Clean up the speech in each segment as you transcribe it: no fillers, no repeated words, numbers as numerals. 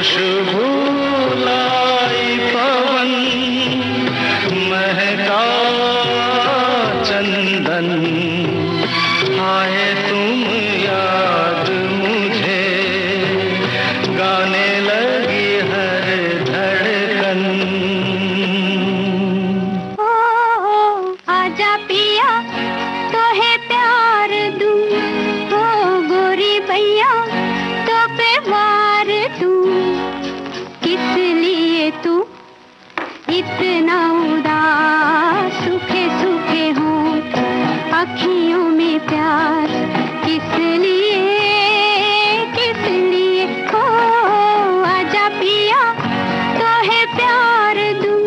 खुशबू लाई पवन महका चंदन आए तुम याद मुझे गाने लगी हर धड़कन। ओ आजा पिया तो है प्यार दूं, ओ गोरी भैया तो पे वार दूं। किस लिए तू इतना उदास, सूखे सूखे होंठ अखियों में प्यार किस लिए, किस लिए? ओ आजा पिया तो है प्यार दूं,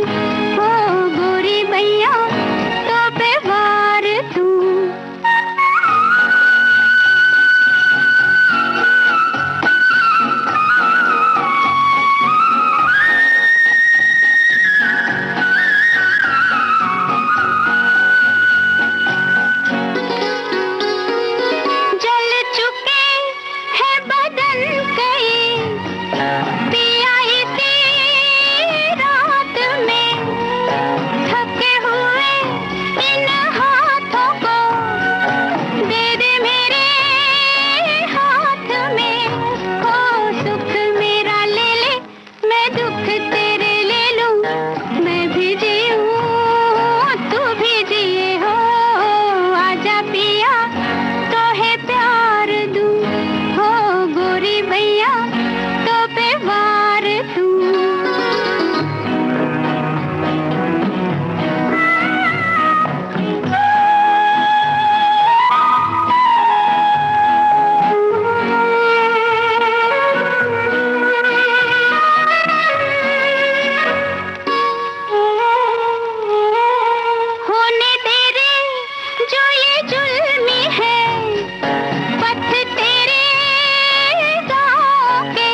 ओ गोरी भैया तो पे वार दूं। जल चुके हैं बदन कई पिया इसी रात में, थके हुए इन हाथों को दे दे मेरे हाथ में। ओ सुख मेरा ले ले, मैं दुख तेरे ले लूं, मैं भी जीऊं तू भी जिए। हो आजा पिया तो है प्यार दूं, हो गोरी भैया तो पे वार दूं। होने तेरे जो ये जुल्मी है, पथ तेरे गाँव के,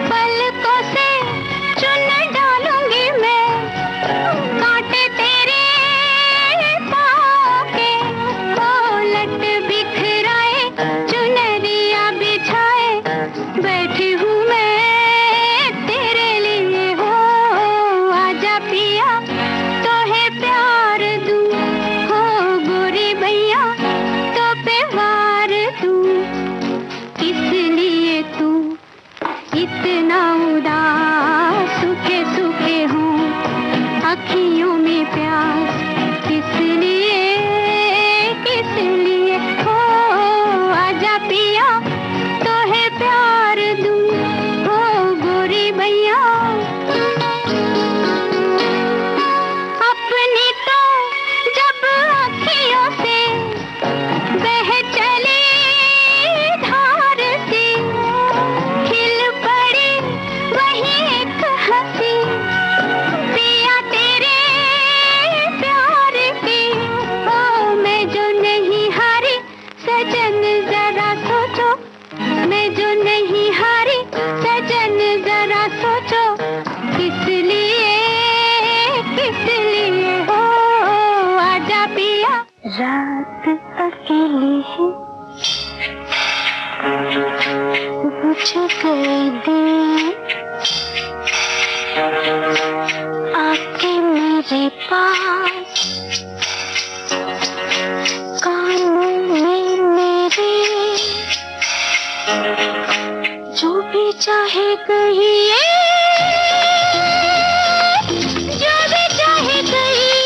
पलकों से चुन डालूंगी मैं कांटे तेरे पाँव के। ओ लट बिखराए चुनरिया बिछाए बैठी हूँ मैं तेरे लिए। हो आजा पिया तो है प्यार दूं, हो गोरी भैया तो पे वार दूं। किस लिए तू इतना उदास, सूखे सूखे हों अखियों में प्यास किस लिए, किस लिए? हो आजा पिया तो है प्यार दूं, हो गोरी भैया। अपनी तो जब अखियों से बह चली धार सी, खिल पड़ी वही एक हंसी पिया तेरे प्यार की। ओ मैं जो नहीं हारी सजन जरा सोचो, मैं जो नहीं हारी सजन जरा सोचो, किस लिए, किस लिए? हो आजा पिया। रात अकेली है बुझ गए दिए, आके मेरे पास कानों में मेरे, जो भी चाहे कहिए, जो भी चाहे कहिए।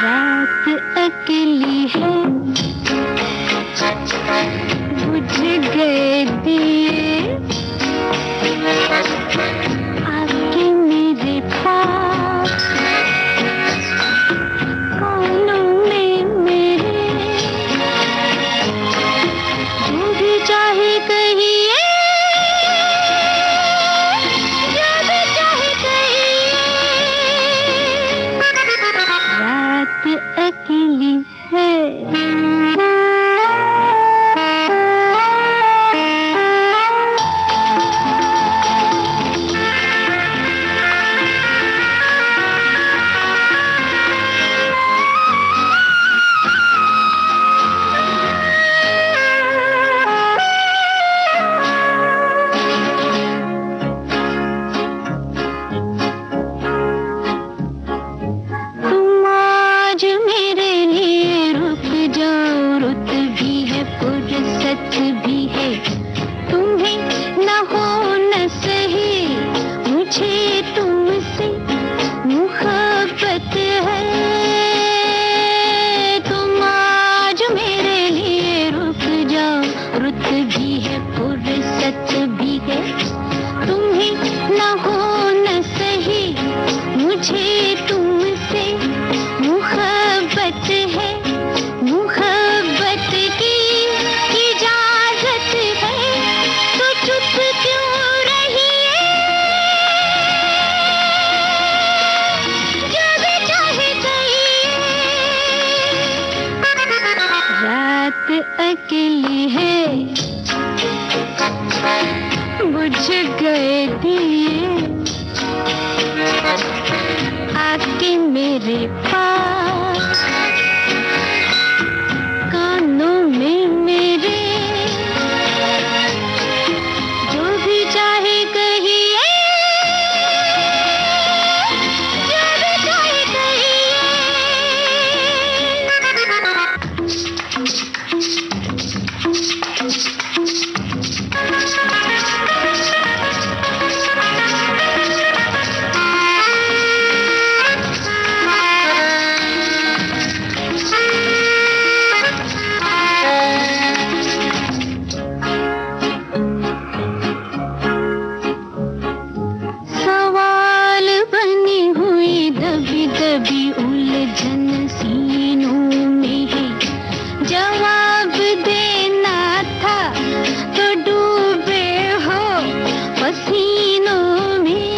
रात अकेली है बुझ गए दिए, आके मेरे पास कानों में मेरे, जो भी चाहे कहिए, हो न सही, मुझे तुमसे मोहब्बत है। तुम आज मेरे लिए रुक जाओ, रुत भी है फुर्सत भी है। तुम्हें न हो न सही, मुझे तुमसे मोहब्बत है। मोहब्बत की इजाजत है, तो चुप क्यों रही है? जब चाहे कहिए। रात अकेली है, बुझ गए दिए, आके मेरे पास, कानों में मेरे, जो भी चाहे कहिए, जो भी चाहे कहिए। सवाल बनी हुई दबी दबी उलझन सीनों में है, जवाब देना था तो डूबे हो पसीनों में।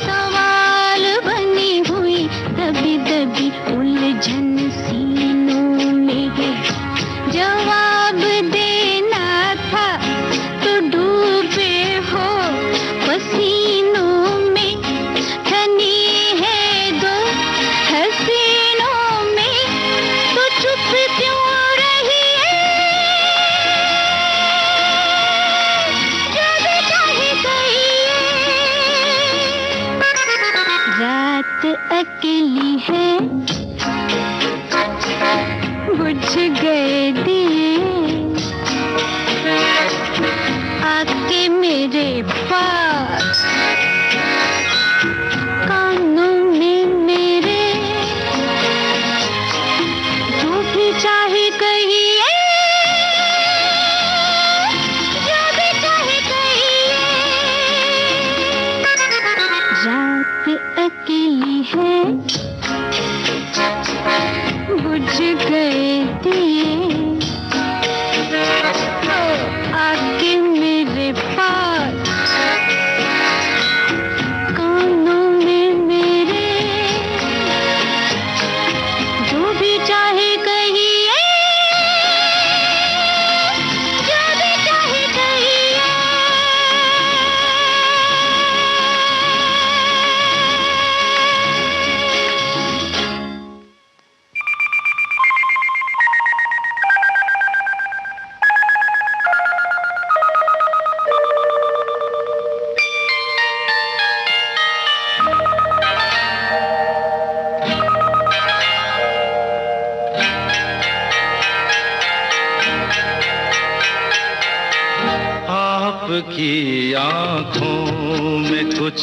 सवाल बनी हुई दबी दबी उलझन सीनों में है, जवाब देना था तो डूबे हो पसीनों में। ठनी है दो हसीनों में, तो चुप क्यों रही है? जब चाहे कहिए। रात अकेली है, बुझ गए दिए, आके मेरे पास, कानों में मेरे, जो भी चाहे कहिए, जो भी चाहे कहिए। रात अकेली है, बुझ गए दिए, आके मेरे पास, कानों में मेरे, जो भी चाहे कहिए, जो भी चाहे कहिए। आपकी आंखों में कुछ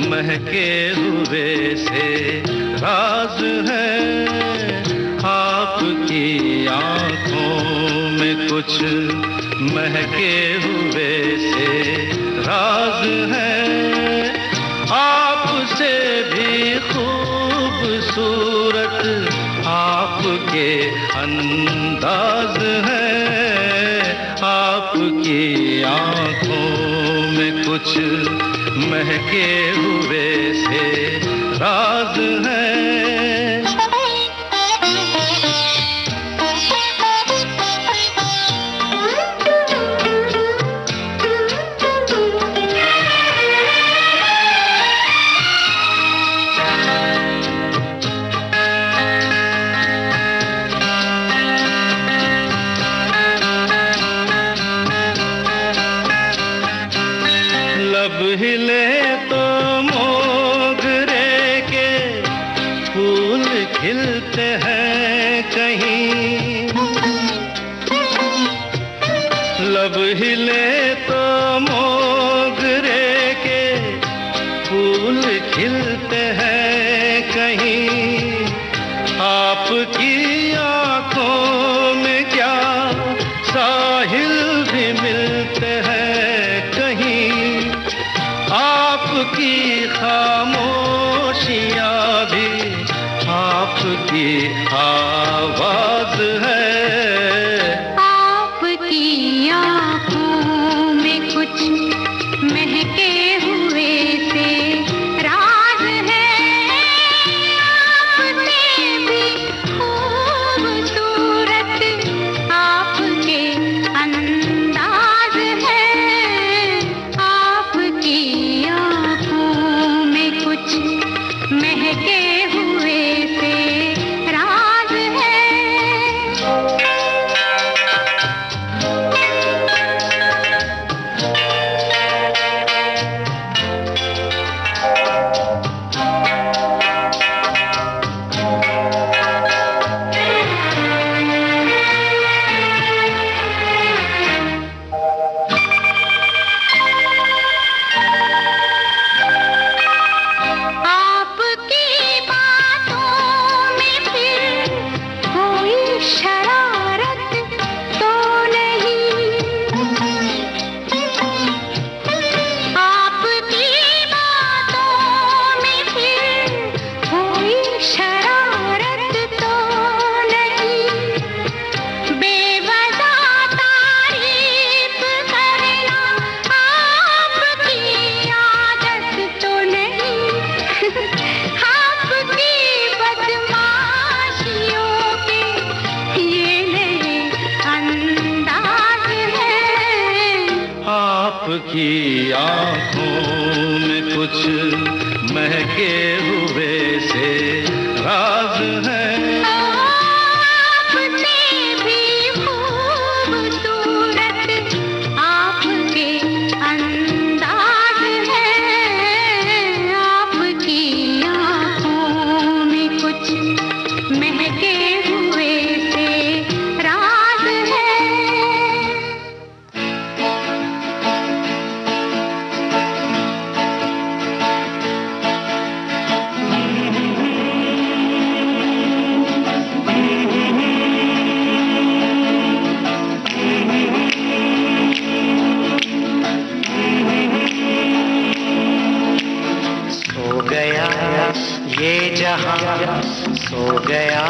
महके हुए से राज है। आपकी आंखों में कुछ महके हुए से राज है। आपसे भी खूबसूरत आपके अंदाज है। आपकी आंखों में कुछ महके हुए से राज है। लब हिले तो मोगरे के फूल खिलते हैं कहीं। लब हिले तो मोगरे के फूल खिलते हैं कहीं, आपकी आंखों में क्या साहिल भी मिलते हैं कहीं, आपकी खामोशियाँ भी आपकी आवाज है। आपकी आँखों में कुछ महके हुए से राज है, आपसे भी खूबसूरत आपके अंदाज है, आपकी आँखों में कुछ महके हुए से राज है। आपकी बातों में फिर कोई शरारत तो नहीं, आपकी बातों में फिर कोई शरारत तो नहीं, बेवजह तारीफ करना आपकी आदत तो नहीं, आपकी बदमाशियों के ये नए अंदाज है। आपकी आंखों में कुछ महके हुए से राज है। आपसे भी खूबसूरत आपके अंदाज है, आपकी आँखों में कुछ महके हुए से राज है। सो गया ये जहां, सो गया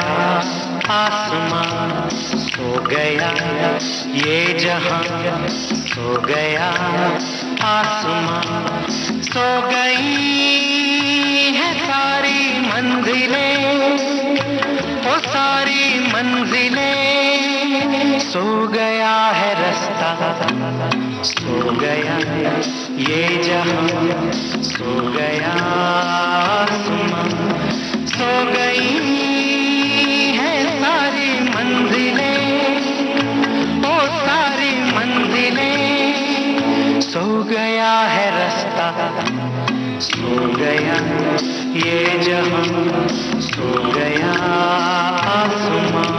आसमां, सो गया ये जहां, सो गया आसमां, सो गई है सारी मंजिलें, ओ सारी मंजिलें, सो गया है रास्ता, सो गया ये जहां, सो गया आसमां, सो गई है सारी मंजिलें, ओ सारी मंजिलें, सो गया है रास्ता, सो गया ये जहां, सो गया आसमां।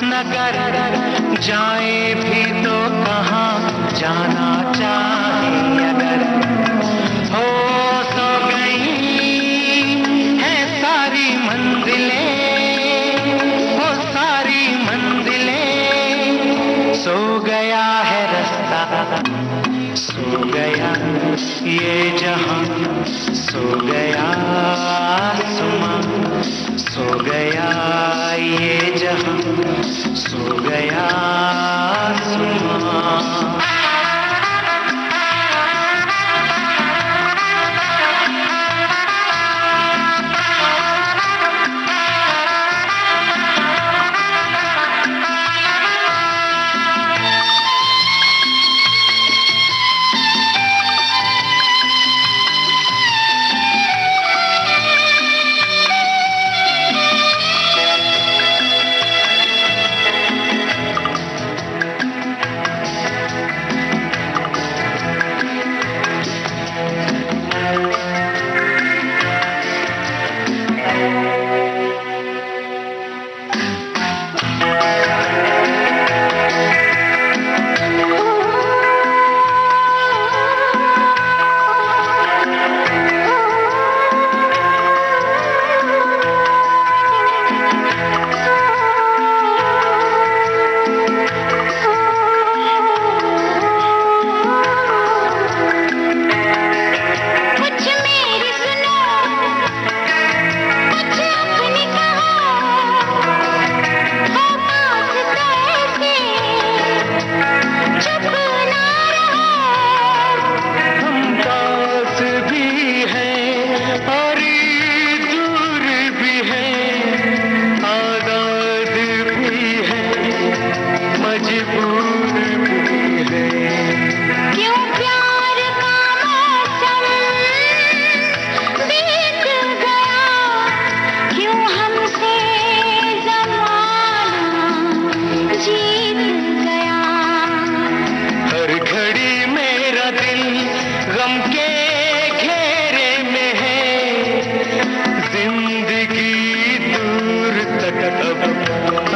नगर जाए भी तो कहाँ जाना चाहे अगर हो सो गई है सारी मंजिलें, हो सारी मंजिलें, सो गया है रास्ता, सो गया ये जहां, सो गया आसमां, सो गया ये जहां, सो गया आसमां।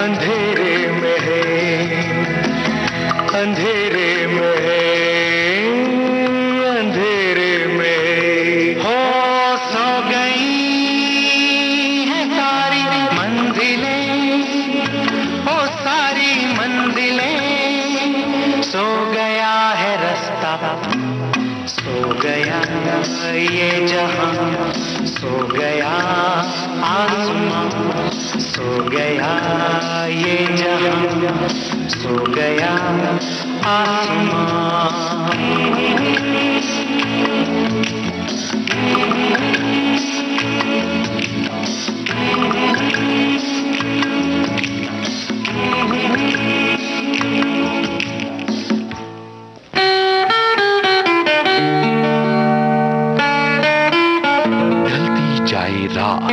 अंधेरे में है, अंधेरे में हो सो गई है सारी मंजिलें, हो सारी मंजिलें, सो गया है रास्ता, सो गया ये जहां, सो गया आसमां, सो गया ये जहां, सो गया आसमां। ढलती जाए रात,